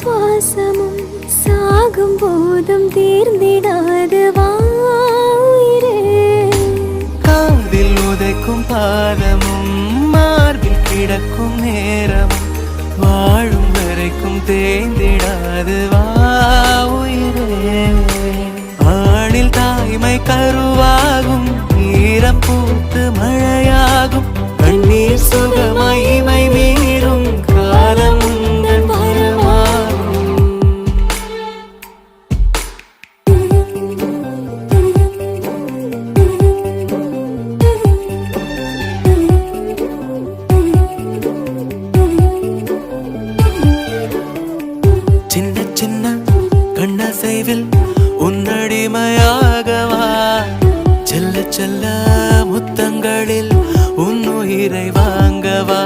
சுவாசமும் சாகும் போதும் தீர்ந்திடாது வாயிரே. காதில் உதைக்கும் பாதமும் மார்பில் கிடக்கும் நேரமும் வாழும் வரைக்கும் தேய்ந்திடாது வாயிரே. ஆணில் தாய்மை கருவாகும், ஈரம் பூத்து மழையாகும், கண்ணீர் சுகமகிமை மீறும் காலம் உந்தன் வரமாகும். சின்ன சின்ன கண்ணசைவில் உன்னடிமையாகவா, செல்ல செல்ல முத்தங்களில் உன்னுயிரை வாங்கவா.